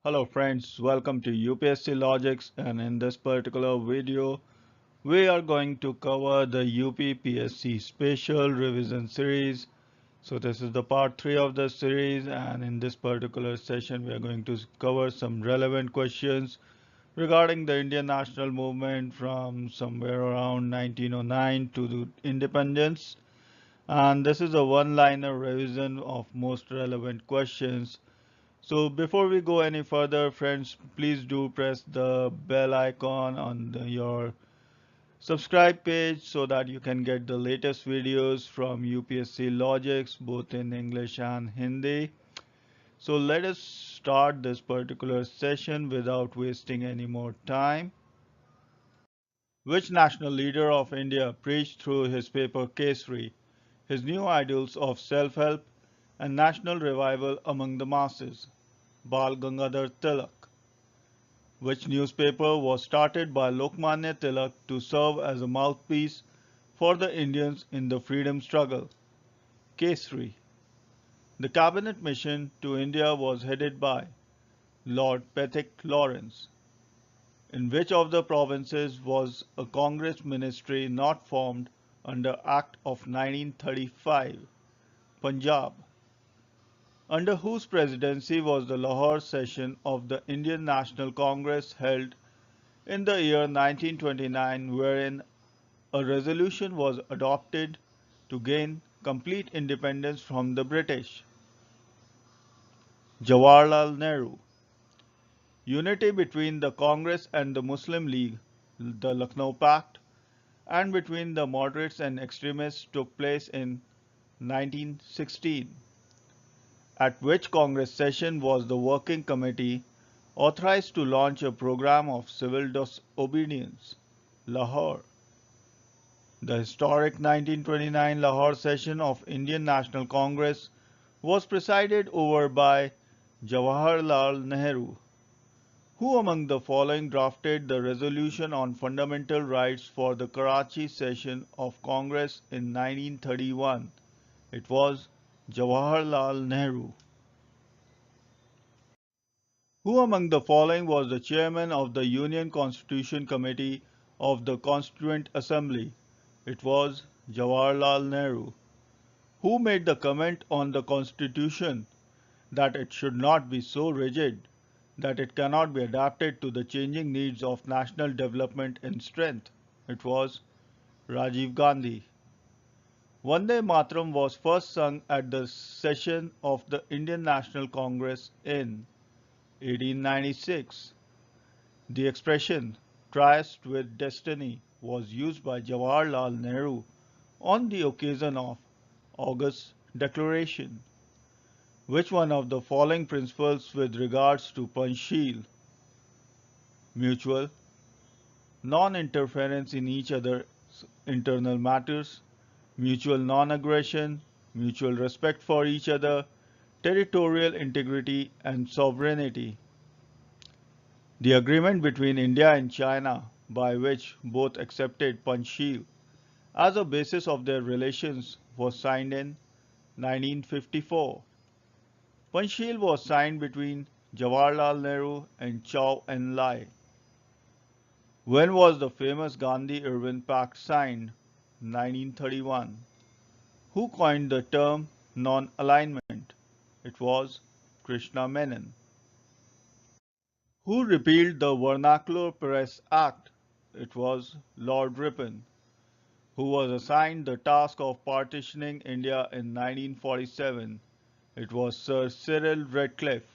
Hello friends, welcome to UPSC Logics, and in this particular video we are going to cover the UPPSC Special Revision Series. So this is the part 3 of the series, and in this particular session we are going to cover some relevant questions regarding the Indian national movement from somewhere around 1909 to the independence. And this is a one-liner revision of most relevant questions. So before we go any further, friends, please do press the bell icon on your subscribe page so that you can get the latest videos from UPSC Logics both in English and Hindi. So let us start this particular session without wasting any more time. Which national leader of India preached through his paper Kesari his new ideals of self-help and national revival among the masses? Bal Gangadhar Tilak. Which newspaper was started by Lokmanya Tilak to serve as a mouthpiece for the Indians in the freedom struggle? Kesari. The cabinet mission to India was headed by Lord Pethick Lawrence. In which of the provinces was a Congress ministry not formed under Act of 1935? Punjab. Under whose presidency was the Lahore session of the Indian National Congress held in the year 1929, wherein a resolution was adopted to gain complete independence from the British? Jawaharlal Nehru. Unity between the Congress and the Muslim League, the Lucknow Pact, and between the moderates and extremists took place in 1916. At which Congress session was the Working Committee authorized to launch a program of civil disobedience? Lahore. The historic 1929 Lahore session of Indian National Congress was presided over by Jawaharlal Nehru. Who among the following drafted the resolution on fundamental rights for the Karachi session of Congress in 1931? It was Jawaharlal Nehru. Who among the following was the chairman of the Union Constitution Committee of the Constituent Assembly? It was Jawaharlal Nehru. Who made the comment on the Constitution that it should not be so rigid that it cannot be adapted to the changing needs of national development and strength? It was Rajiv Gandhi. Vande Mataram was first sung at the session of the Indian National Congress in 1896. The expression "tryst with destiny" was used by Jawaharlal Nehru on the occasion of August Declaration. Which one of the following principles with regards to Panchsheel? Mutual non-interference in each other's internal matters, mutual non-aggression, mutual respect for each other, territorial integrity and sovereignty. The agreement between India and China, by which both accepted Panchsheel as a basis of their relations, was signed in 1954. Panchsheel was signed between Jawaharlal Nehru and Chow En-lai. When was the famous Gandhi-Irwin Pact signed? 1931. Who coined the term non-alignment? It was Krishna Menon. Who repealed the Vernacular Press Act? It was Lord Ripon. Who was assigned the task of partitioning India in 1947? It was Sir Cyril Redcliffe.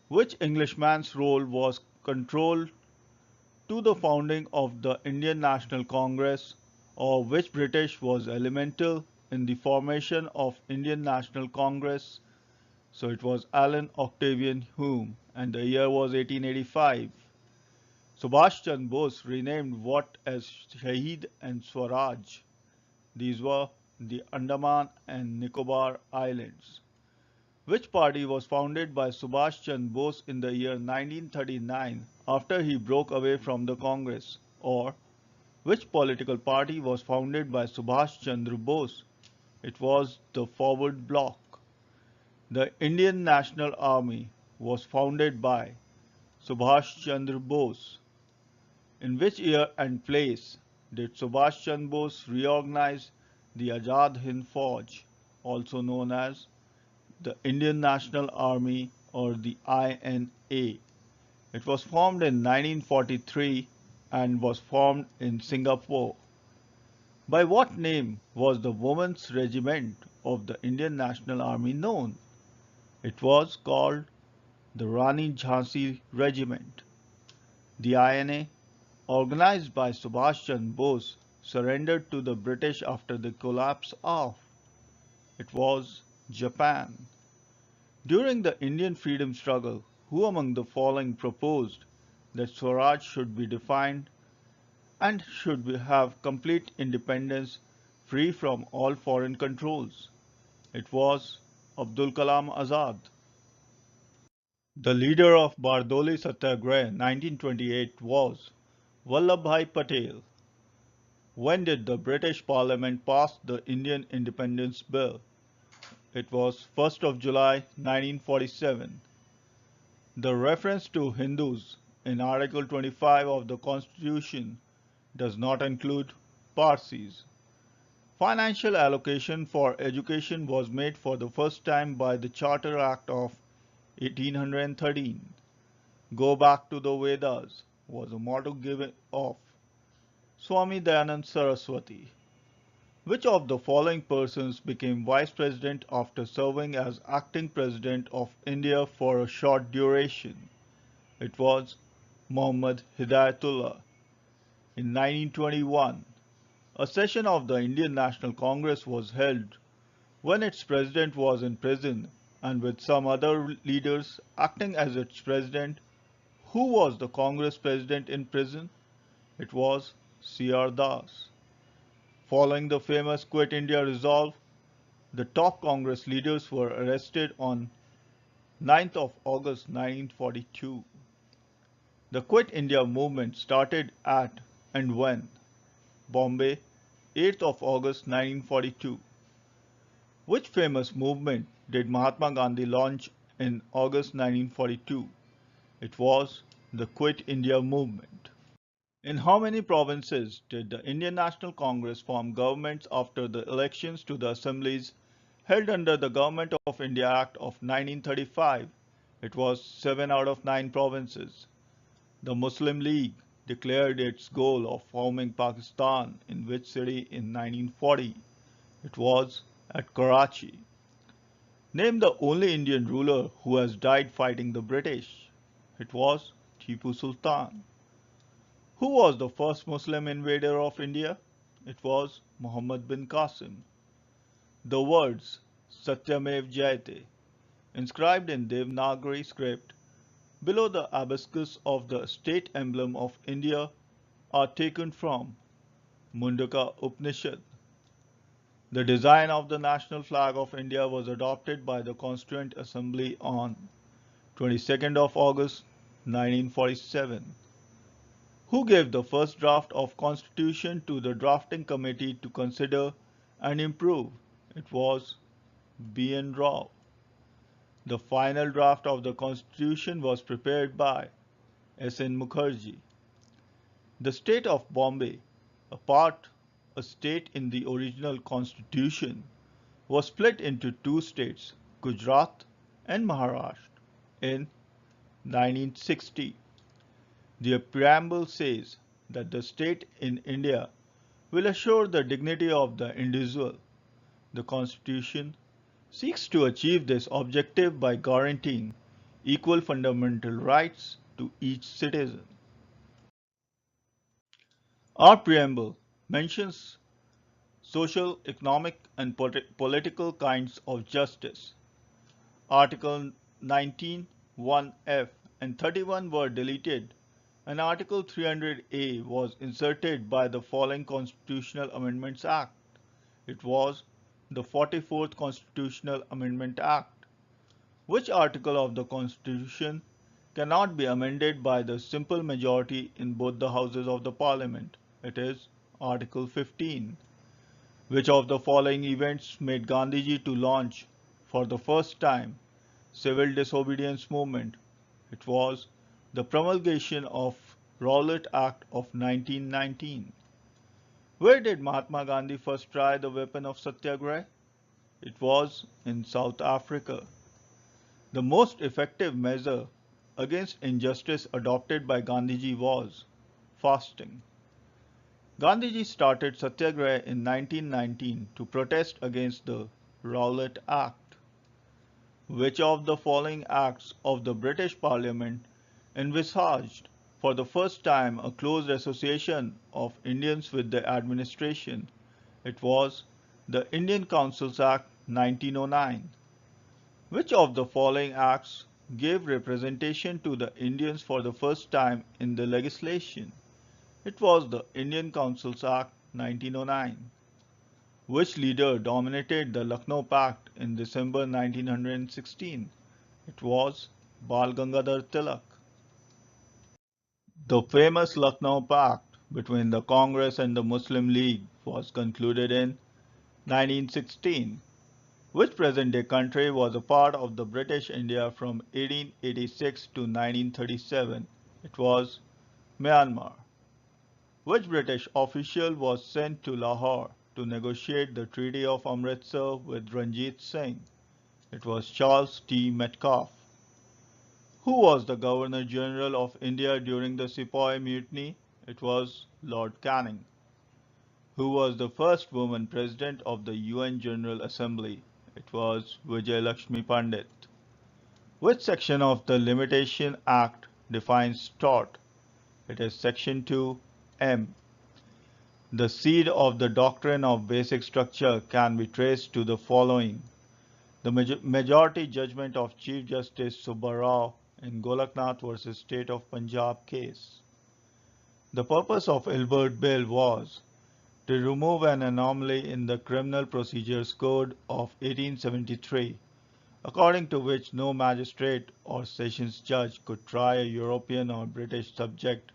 Which Englishman's role was control to the founding of the Indian National Congress, or which British was elemental in the formation of Indian National Congress? So it was Alan Octavian Hume, and the year was 1885. Subhash Chandra Bose renamed what as Shaheed and Swaraj? These were the Andaman and Nicobar Islands. Which party was founded by Subhash Chandra Bose in the year 1939 after he broke away from the Congress? Or which political party was founded by Subhash Chandra Bose? It was the Forward Bloc. The Indian National Army. was founded by Subhash Chandra Bose? In which year and place did Subhash Chandra Bose reorganize the Azad Hind Fauj, also known as the Indian National Army or the INA? It was formed in 1943 and was formed in Singapore. By what name was the Women's Regiment of the Indian National Army known? It was called the Rani Jhansi Regiment. The INA, organized by Subhash Chandra Bose, surrendered to the British after the collapse of, it was, Japan. During the Indian freedom struggle, who among the following proposed that Swaraj should be defined and should have complete independence free from all foreign controls? It was Abdul Kalam Azad. The leader of Bardoli Satyagraha 1928 was Vallabhbhai Patel. When did the British Parliament pass the Indian Independence Bill? It was 1st of July 1947. The reference to Hindus in Article 25 of the Constitution does not include Parsis. Financial allocation for education was made for the first time by the Charter Act of 1813. Go back to the Vedas was a motto given of Swami Dayanand Saraswati. Which of the following persons became Vice President after serving as acting President of India for a short duration? It was Muhammad Hidayatullah. In 1921, a session of the Indian National Congress was held when its president was in prison and with some other leaders acting as its president. Who was the Congress president in prison? It was C.R. Das. Following the famous Quit India resolve, the top Congress leaders were arrested on 9th of August 1942. The Quit India movement started at and when? Bombay, 8th of August 1942. Which famous movement did Mahatma Gandhi launch in August 1942? It was the Quit India movement. In how many provinces did the Indian National Congress form governments after the elections to the assemblies held under the Government of India Act of 1935? It was 7 out of 9 provinces. The Muslim League declared its goal of forming Pakistan in which city in 1940? It was at Karachi. Name the only Indian ruler who has died fighting the British. It was Tipu Sultan. Who was the first Muslim invader of India? It was Muhammad bin Qasim. The words Satyamev Jayate, inscribed in Devanagari script below the abacus of the state emblem of India, are taken from Mundaka Upanishad. The design of the national flag of India was adopted by the Constituent Assembly on 22nd of August 1947. Who gave the first draft of Constitution to the drafting committee to consider and improve? It was B.N. Rao. The final draft of the Constitution was prepared by S.N. Mukherjee. The state of Bombay, a state in the original Constitution, was split into two states, Gujarat and Maharashtra, in 1960. The preamble says that the state in India will assure the dignity of the individual. The Constitution seeks to achieve this objective by guaranteeing equal fundamental rights to each citizen. Our preamble mentions social, economic, and political kinds of justice. Article 19, 1F, and 31 were deleted, and Article 300A was inserted by the following Constitutional Amendments Act. It was the 44th Constitutional Amendment Act. Which article of the Constitution cannot be amended by the simple majority in both the houses of the Parliament? It is Article 15. Which of the following events made Gandhiji to launch for the first time civil disobedience movement. It was the promulgation of Rowlatt Act of 1919. Where did Mahatma Gandhi first try the weapon of satyagraha? It was in South Africa. The most effective measure against injustice adopted by Gandhiji was fasting. Gandhiji started satyagraha in 1919 to protest against the Rowlatt Act. Which of the following acts of the British Parliament envisaged for the first time a close association of Indians with the administration? It was the Indian Councils Act 1909. Which of the following acts gave representation to the Indians for the first time in the legislation? It was the Indian Councils Act 1909. Which leader dominated the Lucknow Pact in December 1916? It was Bal Gangadhar Tilak. The famous Lucknow Pact between the Congress and the Muslim League was concluded in 1916. Which present-day country was a part of the British India from 1886 to 1937? It was Myanmar. Which British official was sent to Lahore to negotiate the Treaty of Amritsar with Ranjit Singh? It was Charles T. Metcalfe. Who was the Governor General of India during the Sepoy Mutiny? It was Lord Canning. Who was the first woman president of the UN General Assembly? It was Vijayalakshmi Pandit. Which section of the Limitation Act defines tort? It is Section 2(m). The seed of the doctrine of basic structure can be traced to the following. The majority judgment of Chief Justice Subba Rao in Golaknath versus State of Punjab case. The purpose of Ilbert Bill was to remove an anomaly in the Criminal Procedures Code of 1873, according to which no magistrate or sessions judge could try a European or British subject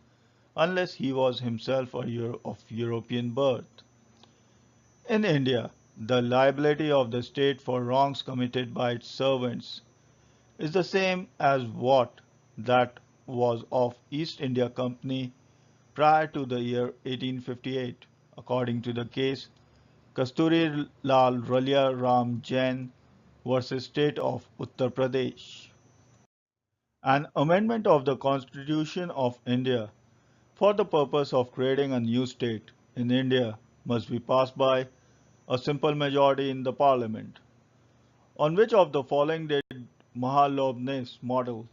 unless he was himself of European birth. In India, the liability of the state for wrongs committed by its servants is the same as what that was of East India Company prior to the year 1858, according to the case Kasturi Lal Ralia Ram Jain versus State of Uttar Pradesh. An amendment of the Constitution of India for the purpose of creating a new state in India must be passed by a simple majority in the parliament. On which of the following did Mahalobnes model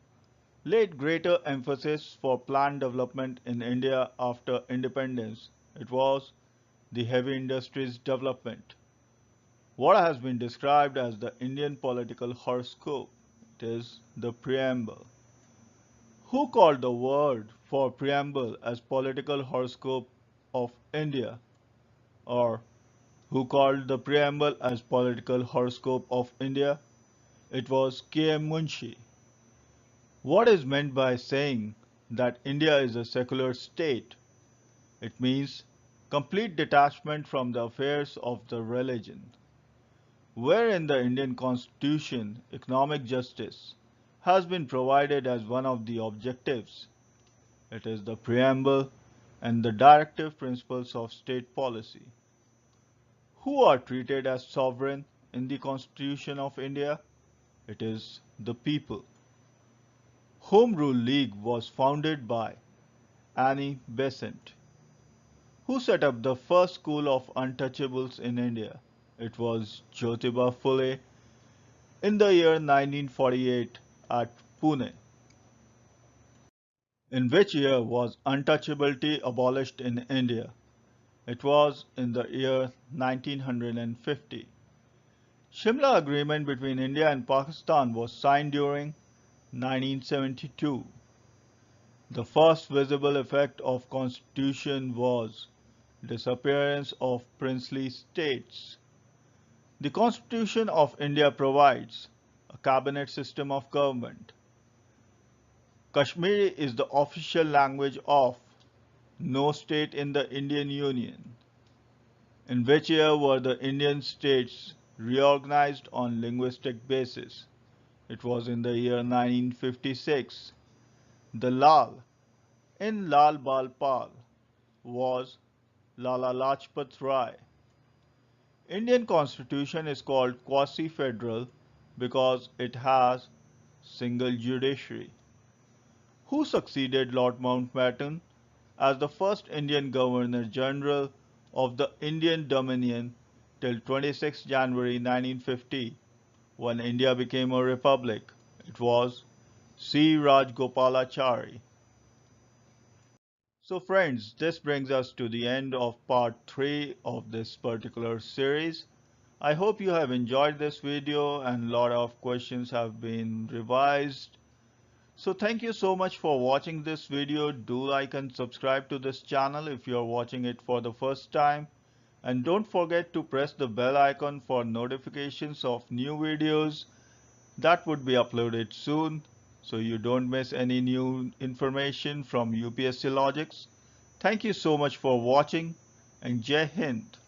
laid greater emphasis for planned development in India after independence? It was the heavy industries development. What has been described as the Indian political horoscope? It is the preamble. Who called the word for preamble as political horoscope of India? Or who called the preamble as political horoscope of India? It was K.M. Munshi. What is meant by saying that India is a secular state? It means complete detachment from the affairs of the religion. Where in the Indian Constitution economic justice has been provided as one of the objectives? It is the preamble and the directive principles of state policy. Who are treated as sovereign in the Constitution of India? It is the people. Home Rule League was founded by Annie Besant. Who set up the first school of untouchables in India? It was Jyotiba Phule in the year 1948 at Pune. In which year was untouchability abolished in India? It was in the year 1950. Shimla Agreement between India and Pakistan was signed during 1972. The first visible effect of Constitution was disappearance of princely states. The Constitution of India provides a cabinet system of government. Kashmiri is the official language of no state in the Indian Union. In which year were the Indian states reorganized on linguistic basis? It was in the year 1956. The Lal in Lal Bal Pal was Lala Lajpat Rai. Indian constitution is called quasi-federal because it has single judiciary. Who succeeded Lord Mountbatten as the first Indian Governor General of the Indian Dominion till 26 January 1950 when India became a republic? It was C. Rajgopalachari. So friends, this brings us to the end of part 3 of this particular series. I hope you have enjoyed this video and a lot of questions have been revised. So thank you so much for watching this video. Do like and subscribe to this channel if you are watching it for the first time. And don't forget to press the bell icon for notifications of new videos that would be uploaded soon, so you don't miss any new information from UPSC Logics. Thank you so much for watching and Jai Hind.